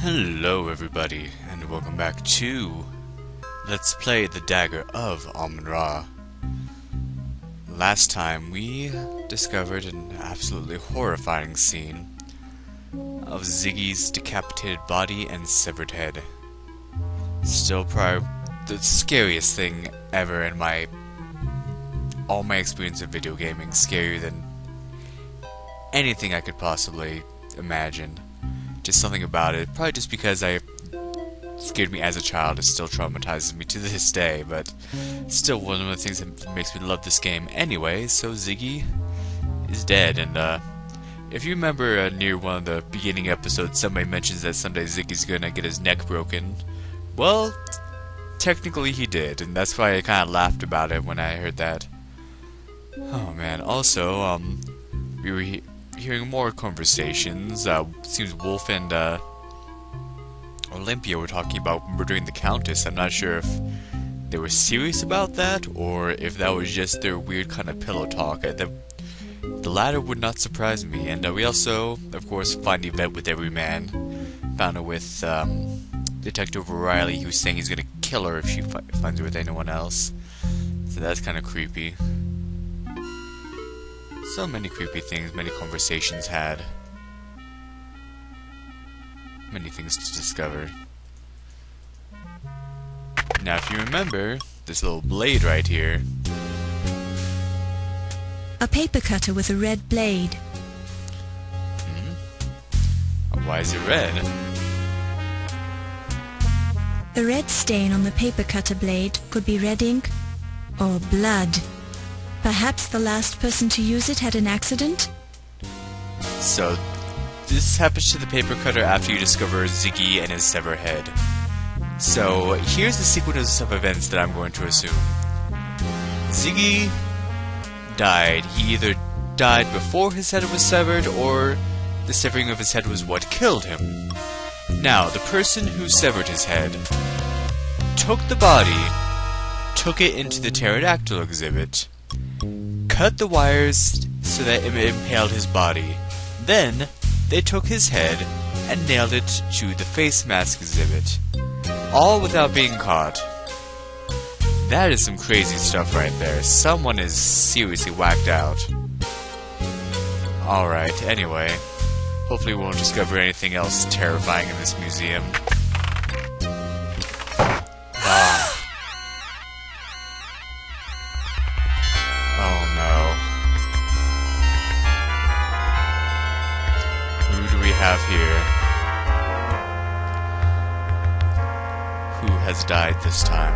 Hello everybody, and welcome back to Let's Play the Dagger of Amon. Last time we discovered an absolutely horrifying scene of Ziggy's decapitated body and severed head. Still probably the scariest thing ever in all my experience of video gaming, scarier than anything I could possibly imagine. Just something about it, probably just because it scared me as a child, it still traumatizes me to this day, but still one of the things that makes me love this game anyway. So Ziggy is dead, and if you remember near one of the beginning episodes, somebody mentions that someday Ziggy's gonna get his neck broken. Well, technically he did, and that's why I kind of laughed about it when I heard that. Oh man, also, we were hearing more conversations. Seems Wolf and Olympia were talking about murdering the countess. I'm not sure if they were serious about that or if that was just their weird kind of pillow talk. The latter would not surprise me. And we also, of course, find Yvette with every man. Found her with Detective O'Reilly, who's saying he's gonna kill her if she finds her with anyone else. So that's kind of creepy. So many creepy things, many conversations had. Many things to discover. Now if you remember, this little blade right here. A paper cutter with a red blade. Why is it red? The red stain on the paper cutter blade could be red ink or blood. Perhaps the last person to use it had an accident? So, this happens to the paper cutter after you discover Ziggy and his severed head. So, here's the sequence of events that I'm going to assume. Ziggy died. He either died before his head was severed, or the severing of his head was what killed him. Now, the person who severed his head took the body, took it into the pterodactyl exhibit, cut the wires so that it impaled his body. Then, they took his head and nailed it to the face mask exhibit. All without being caught. That is some crazy stuff right there. Someone is seriously whacked out. Alright, anyway. Hopefully we won't discover anything else terrifying in this museum. Have here. Who has died this time?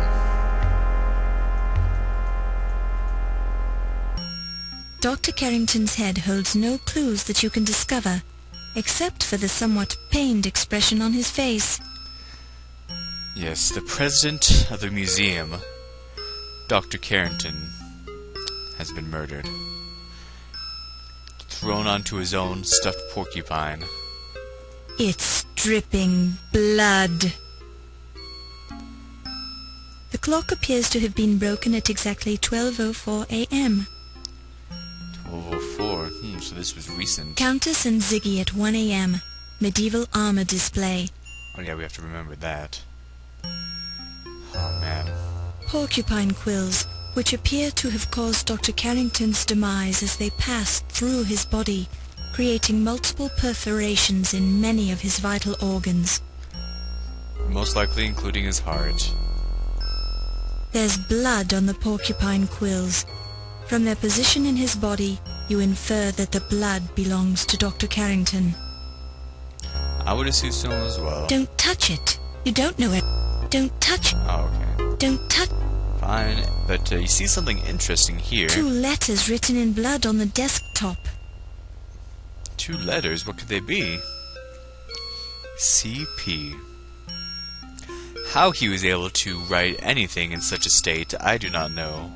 Dr. Carrington's head holds no clues that you can discover, except for the somewhat pained expression on his face. Yes, the president of the museum, Dr. Carrington, has been murdered. Thrown onto his own stuffed porcupine. It's dripping blood. The clock appears to have been broken at exactly 12:04 a.m. 12:04? So this was recent. Countess and Ziggy at 1 a.m. Medieval armor display. Oh yeah, we have to remember that. Oh man. Porcupine quills, which appear to have caused Dr. Carrington's demise as they passed through his body, creating multiple perforations in many of his vital organs. Most likely including his heart. There's blood on the porcupine quills. From their position in his body, you infer that the blood belongs to Dr. Carrington. I would assume so as well. Don't touch it. You don't know it. Don't touch it. Oh, okay. Don't touch. Fine, but you see something interesting here. 2 letters written in blood on the desktop. 2 letters? What could they be? CP. How he was able to write anything in such a state, I do not know.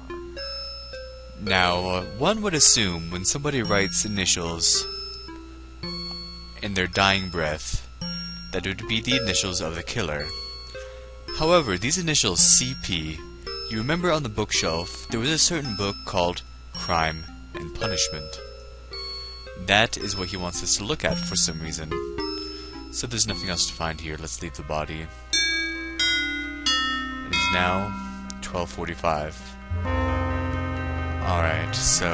Now, one would assume when somebody writes initials in their dying breath, that it would be the initials of the killer. However, these initials CP, you remember on the bookshelf, there was a certain book called Crime and Punishment. That is what he wants us to look at for some reason. So there's nothing else to find here. Let's leave the body. It is now 12:45. Alright, so...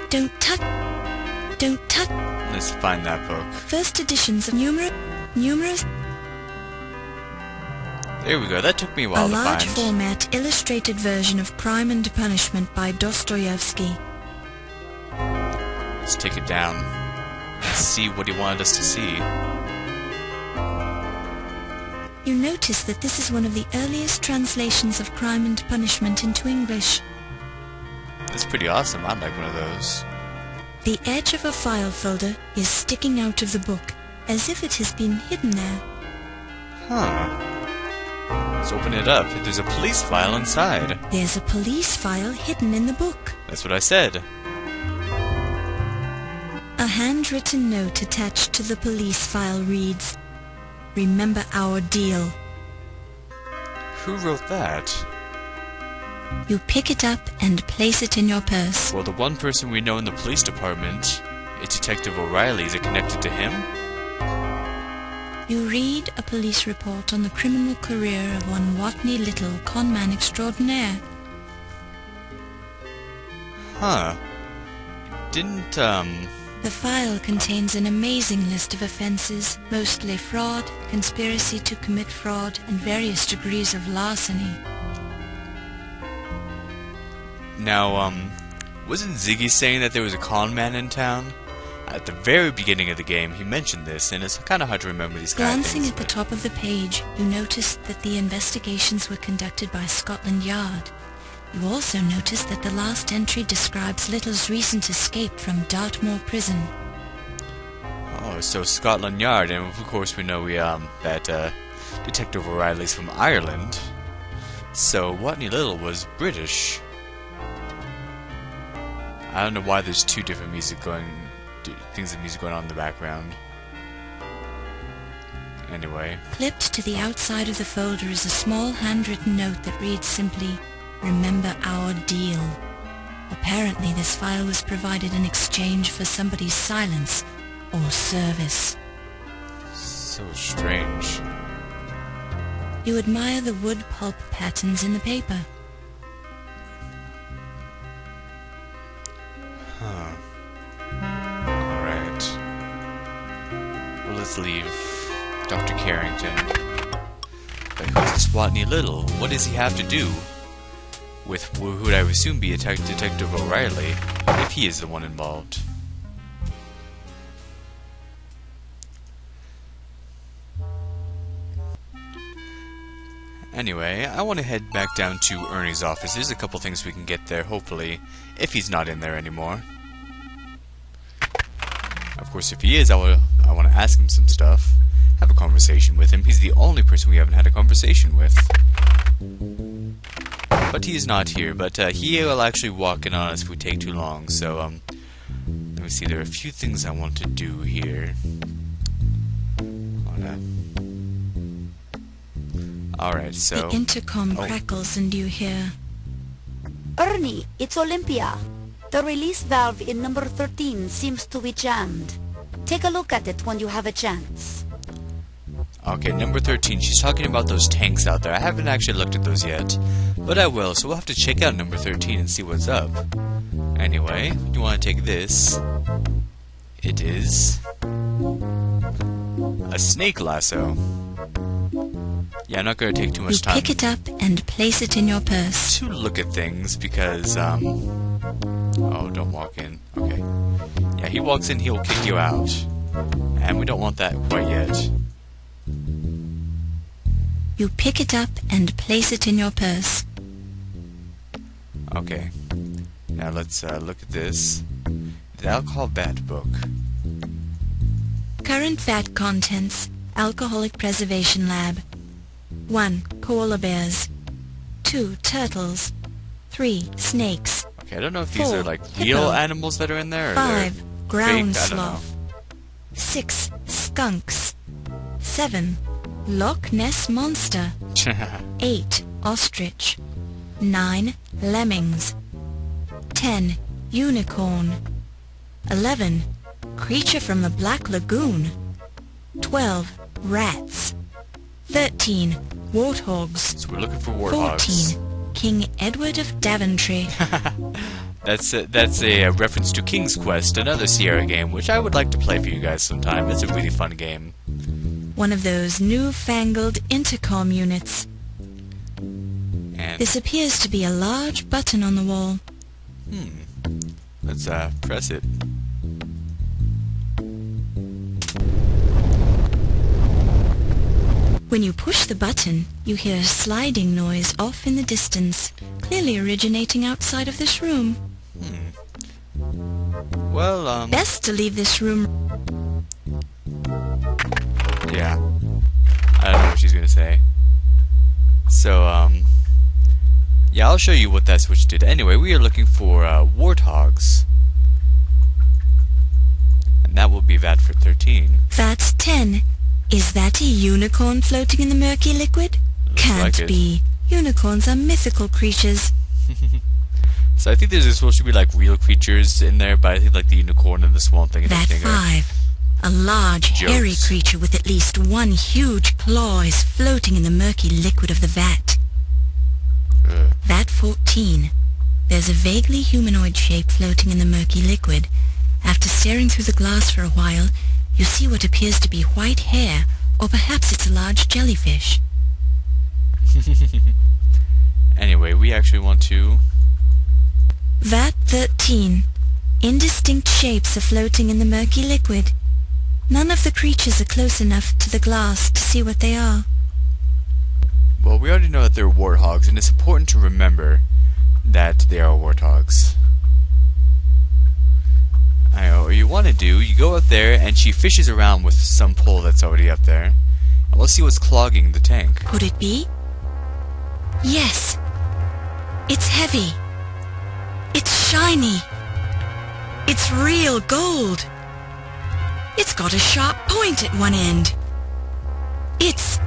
Don't touch. let's find that book. First editions of numerous. There we go. That took me a A while to large find. format illustrated version of Crime and Punishment by Dostoevsky. Let's take it down. Let's see what he wanted us to see. You notice that this is one of the earliest translations of Crime and Punishment into English. That's pretty awesome. I'd like one of those. The edge of a file folder is sticking out of the book, as if it has been hidden there. Huh. Let's open it up. There's a police file inside. There's a police file hidden in the book. That's what I said. A handwritten note attached to the police file reads, "Remember our deal." Who wrote that? You pick it up and place it in your purse. Well, the one person we know in the police department is Detective O'Reilly. Is it connected to him? You read a police report on the criminal career of one Watney Little, conman extraordinaire. Huh. Didn't, The file contains an amazing list of offences, mostly fraud, conspiracy to commit fraud, and various degrees of larceny. Now, wasn't Ziggy saying that there was a con man in town? At the very beginning of the game, he mentioned this, and it's kind of hard to remember these kind of Glancing things. at the top of the page, you noticed that the investigations were conducted by Scotland Yard. You also noticed that the last entry describes Little's recent escape from Dartmoor prison. Oh, so Scotland Yard, and of course we know that Detective O'Reilly's from Ireland. So Watney Little was British. I don't know why there's two different things of music going on in the background. Anyway. Clipped to the outside of the folder is a small handwritten note that reads simply, "Remember our deal." Apparently this file was provided in exchange for somebody's silence or service. So strange. You admire the wood pulp patterns in the paper. Huh. Alright. Well, let's leave Dr. Carrington. But who's this Watney Little? What does he have to do with who would I assume be Detective O'Reilly, if he is the one involved? Anyway, I want to head back down to Ernie's office. There's a couple things we can get there, hopefully, if he's not in there anymore. Of course, if he is, I want to ask him some stuff. Have a conversation with him. He's the only person we haven't had a conversation with. But he is not here, but he will actually walk in on us if we take too long, so, let me see, there are a few things I want to do here. Alright, so... The intercom crackles and you hear, "Ernie, it's Olympia. The release valve in number 13 seems to be jammed. Take a look at it when you have a chance." Okay, number 13, she's talking about those tanks out there. I haven't actually looked at those yet, but I will, so we'll have to check out number 13 and see what's up. Anyway, you want to take this. It is... a snake lasso. Yeah, I'm not going to take too much time you pick it up and place it in your purse. to look at things, because, oh, don't walk in. Okay. Yeah, he walks in, he'll kick you out. And we don't want that quite yet. You pick it up and place it in your purse. Okay. Now let's look at this. The alcohol vat book. Current vat contents, Alcoholic Preservation Lab. 1. Koala bears. 2. Turtles. 3. Snakes. Okay, I don't know if these 4. are like Hippo. real animals that are in there or 5. they're Ground fake. I don't know. sloth. 6. Skunks. 7. Loch Ness Monster. 8. Ostrich. 9. Lemmings. 10. Unicorn. 11. Creature from the Black Lagoon. 12. Rats. 13. Warthogs. So we're looking for warthogs. 14. King Edward of Daventry. That's a reference to King's Quest, another Sierra game, which I would like to play for you guys sometime. It's a really fun game. One of those newfangled intercom units. And This appears to be a large button on the wall. let's press it. When you push the button, you hear a sliding noise off in the distance, clearly originating outside of this room. Well, Best to leave this room. yeah. I don't know what she's gonna say. So, yeah, I'll show you what that switch did. Anyway, we are looking for, warthogs. And that will be VAT for 13. That's 10. Is that a unicorn floating in the murky liquid? Looks Can't like it. be. Unicorns are mythical creatures. So I think there's supposed to be, like, real creatures in there, but I think, like, the unicorn and the swan thing and That everything are 5. A large, hairy Jokes. creature with at least one huge claw is floating in the murky liquid of the vat. Ugh. That 14. There's a vaguely humanoid shape floating in the murky liquid. After staring through the glass for a while, you see what appears to be white hair, or perhaps it's a large jellyfish. Anyway, we actually want to... Vat 13. Indistinct shapes are floating in the murky liquid. None of the creatures are close enough to the glass to see what they are. Well, we already know that they're warthogs, and it's important to remember that they are warthogs. I know, what you want to do, you go up there, and she fishes around with some pole that's already up there. And we'll see what's clogging the tank. Could it be? Yes. It's heavy. It's shiny. It's real gold. It's got a sharp point at one end. It's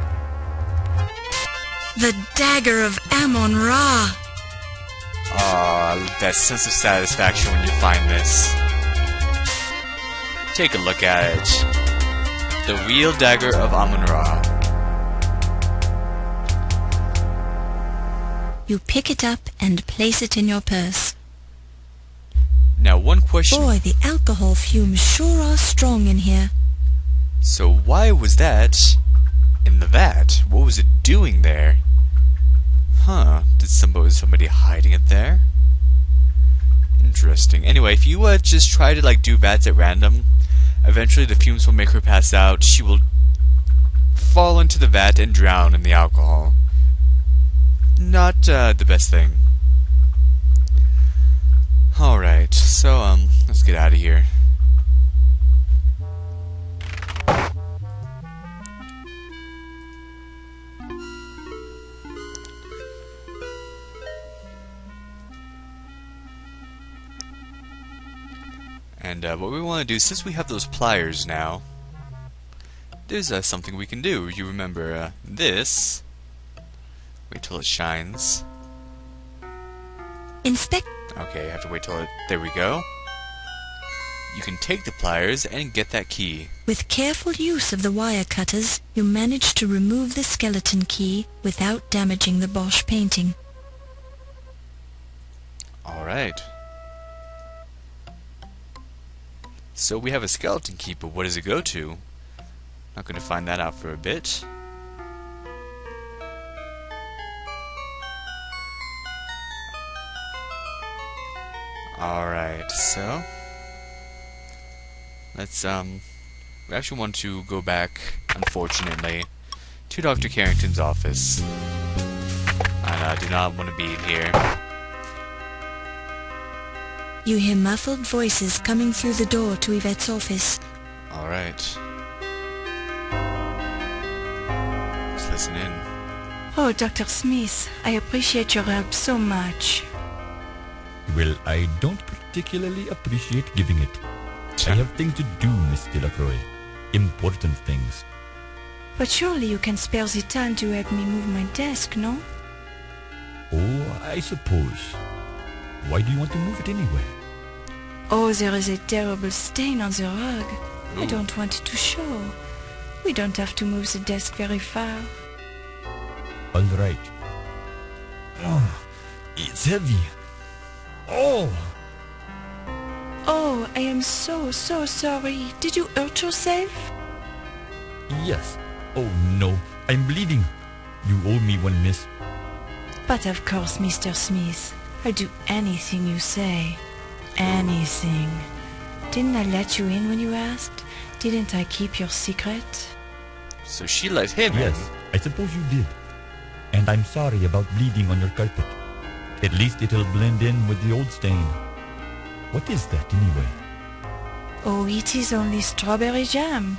the Dagger of Amon Ra. Ah, that sense of satisfaction when you find this. Take a look at it. The real Dagger of Amon Ra. You pick it up and place it in your purse. Now, one question. Boy, the alcohol fumes sure are strong in here. So why was that in the vat? What was it doing there? Huh? Did somebody hiding it there? Interesting. Anyway, if you just try to like do vats at random, eventually the fumes will make her pass out. She will fall into the vat and drown in the alcohol. Not the best thing. Alright, so let's get out of here. And what we want to do, since we have those pliers now, there's something we can do. You remember this. Wait till it shines. Inspect. Okay, I have to wait till it... There we go. You can take the pliers and get that key. With careful use of the wire cutters, you manage to remove the skeleton key without damaging the Bosch painting. Alright. So we have a skeleton key, but what does it go to? Not going to find that out for a bit. Alright, so let's we actually want to go back, unfortunately, to Dr. Carrington's office. I do not want to be here. You hear muffled voices coming through the door to Yvette's office. Alright. Let's listen in. Oh, Dr. Smith, I appreciate your help so much. Well, I don't particularly appreciate giving it. I have things to do, Miss Delacroix. Important things. But surely you can spare the time to help me move my desk, no? Oh, I suppose. Why do you want to move it anyway? Oh, there is a terrible stain on the rug. I Ooh. don't want it to show. We don't have to move the desk very far. All right. Oh, it's heavy. Oh! Oh, I am so sorry. Did you hurt yourself? Yes. Oh no, I'm bleeding. You owe me one, miss. But of course, Mr. Smith. I'll do anything you say. Anything. Didn't I let you in when you asked? Didn't I keep your secret? So she let him in. Yes, I suppose you did. And I'm sorry about bleeding on your carpet. At least it'll blend in with the old stain. What is that anyway? Oh, it is only strawberry jam.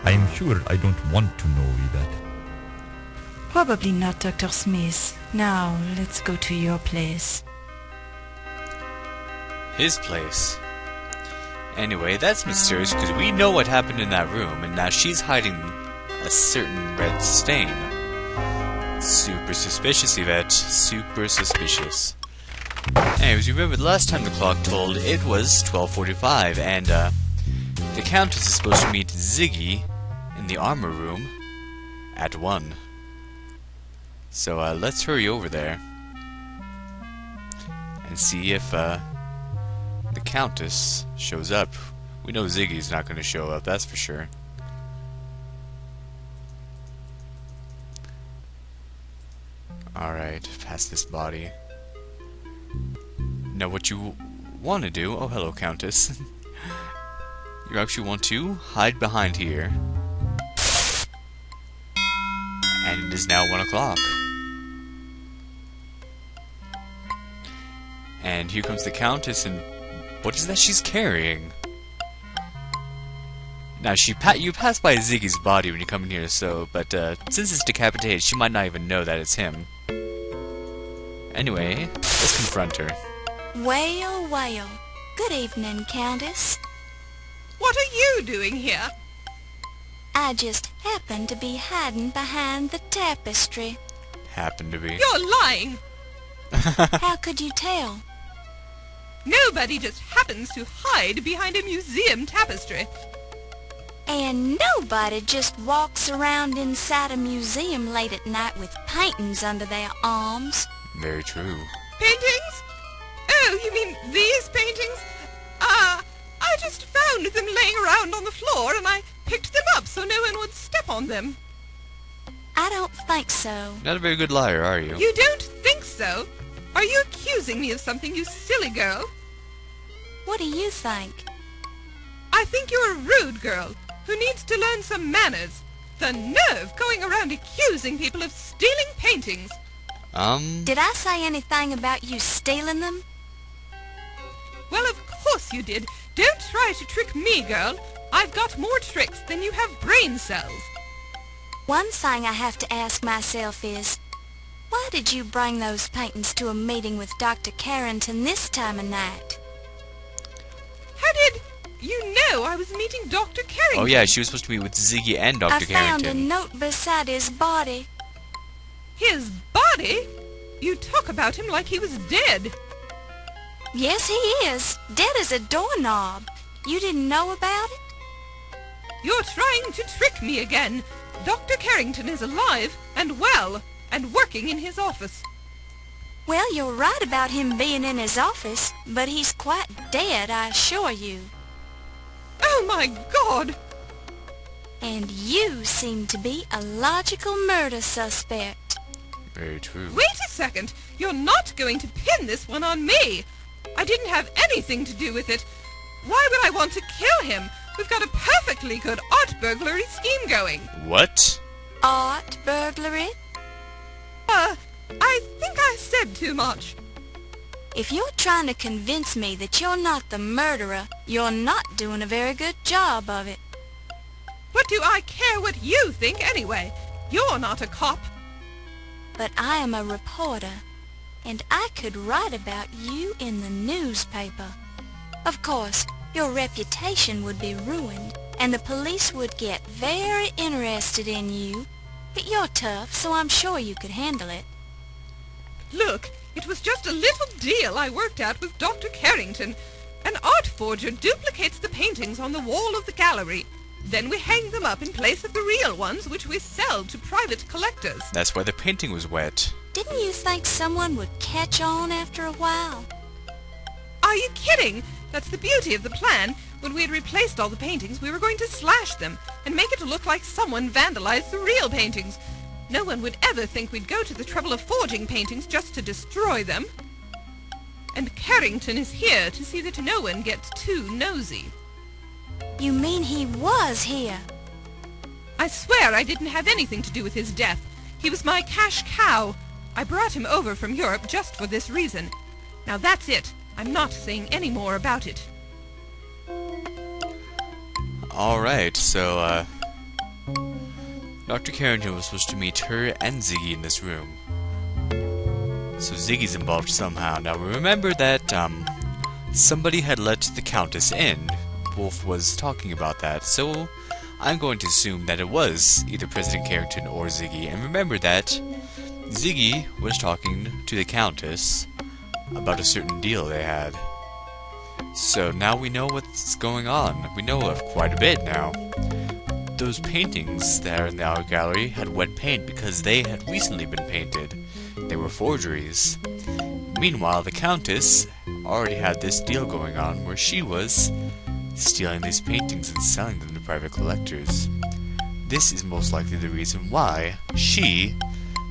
I'm sure I don't want to know, Yvette. Probably not, Dr. Smith. Now, let's go to your place. His place. Anyway, that's mysterious because we know what happened in that room, and now she's hiding a certain red stain. Super suspicious, Yvette. Super suspicious. Anyways, you remember the last time the clock told it was 12:45, and the Countess is supposed to meet Ziggy in the armor room at 1. So let's hurry over there and see if the Countess shows up. We know Ziggy's not going to show up, that's for sure. Alright, past this body. Now what you want to do... Oh, hello, Countess. You actually want to hide behind here. And it is now 1 o'clock. And here comes the Countess, and what is that she's carrying? Now, you pass by Ziggy's body when you come in here, so... But, since it's decapitated, she might not even know that it's him. Anyway, let's confront her. Well, well. Good evening, Countess. What are you doing here? I just happened to be hiding behind the tapestry. Happened to be. You're lying. How could you tell? Nobody just happens to hide behind a museum tapestry. And nobody just walks around inside a museum late at night with paintings under their arms. Very true. Paintings? Oh, you mean these paintings? I just found them laying around on the floor and I picked them up so no one would step on them. I don't think so. Not a very good liar, are you? You don't think so? Are you accusing me of something, you silly girl? What do you think? I think you're a rude girl who needs to learn some manners. The nerve going around accusing people of stealing paintings. Did I say anything about you stealing them? Well, of course you did. Don't try to trick me, girl. I've got more tricks than you have brain cells. One thing I have to ask myself is, why did you bring those paintings to a meeting with Dr. Carrington this time of night? How did you know I was meeting Dr. Carrington? Oh yeah, she was supposed to meet with Ziggy and Dr. Carrington. I found a note beside his body. His body? You talk about him like he was dead. Yes, he is. Dead as a doorknob. You didn't know about it? You're trying to trick me again. Dr. Carrington is alive and well and working in his office. Well, you're right about him being in his office, but he's quite dead, I assure you. Oh, my God! And you seem to be a logical murder suspect. Very true. Wait a second. You're not going to pin this one on me. I didn't have anything to do with it. Why would I want to kill him? We've got a perfectly good art burglary scheme going. What? Art burglary? I think I said too much. If you're trying to convince me that you're not the murderer, you're not doing a very good job of it. What do I care what you think anyway? You're not a cop. But I am a reporter, and I could write about you in the newspaper. Of course, your reputation would be ruined, and the police would get very interested in you. But you're tough, so I'm sure you could handle it. Look, it was just a little deal I worked out with Dr. Carrington. An art forger duplicates the paintings on the wall of the gallery. Then we hang them up in place of the real ones, which we sell to private collectors. That's why the painting was wet. Didn't you think someone would catch on after a while? Are you kidding? That's the beauty of the plan. When we had replaced all the paintings, we were going to slash them and make it look like someone vandalized the real paintings. No one would ever think we'd go to the trouble of forging paintings just to destroy them. And Carrington is here to see that no one gets too nosy. You mean he was here? I swear I didn't have anything to do with his death. He was my cash cow. I brought him over from Europe just for this reason. Now that's it. I'm not saying any more about it. Alright, so, Dr. Carrington was supposed to meet her and Ziggy in this room. So Ziggy's involved somehow. Now remember that, somebody had let the countess in. Wolf was talking about that, so I'm going to assume that it was either President Carrington or Ziggy. And remember that Ziggy was talking to the countess about a certain deal they had. So now we know what's going on. We know of quite a bit now. Those paintings that are in the art gallery had wet paint because they had recently been painted. They were forgeries. Meanwhile, the countess already had this deal going on where she was stealing these paintings and selling them to private collectors. This is most likely the reason why she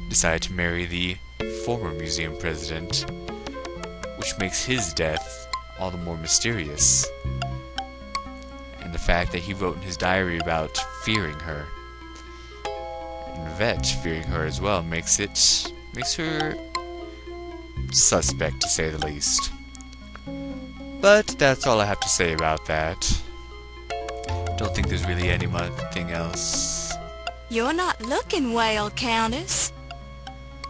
decided to marry the former museum president, which makes his death all the more mysterious. And the fact that he wrote in his diary about fearing her, and Vet fearing her as well, makes her suspect, to say the least. But that's all I have to say about that. Don't think there's really anything else. You're not looking well, Countess.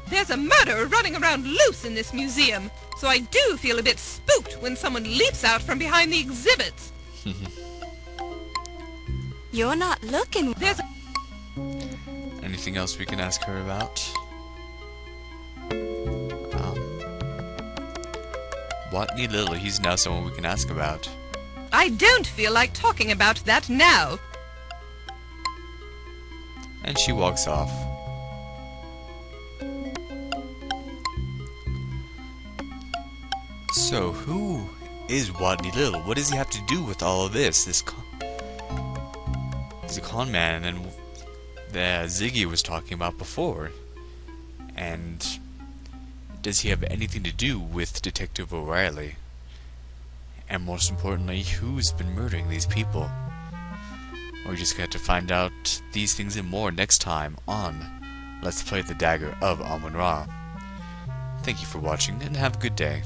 There's a murderer running around loose in this museum, so I do feel a bit spooked when someone leaps out from behind the exhibits. You're not looking... There's Anything else we can ask her about? Watney Lily, he's now someone we can ask about. I don't feel like talking about that now. And she walks off. So, who is Watney Little? What does he have to do with all of this? He's a con man, and that Ziggy was talking about before. And does he have anything to do with Detective O'Reilly? And most importantly, who's been murdering these people? We're just going to find out these things and more next time on Let's Play the Dagger of Amon-Ra. Thank you for watching, and have a good day.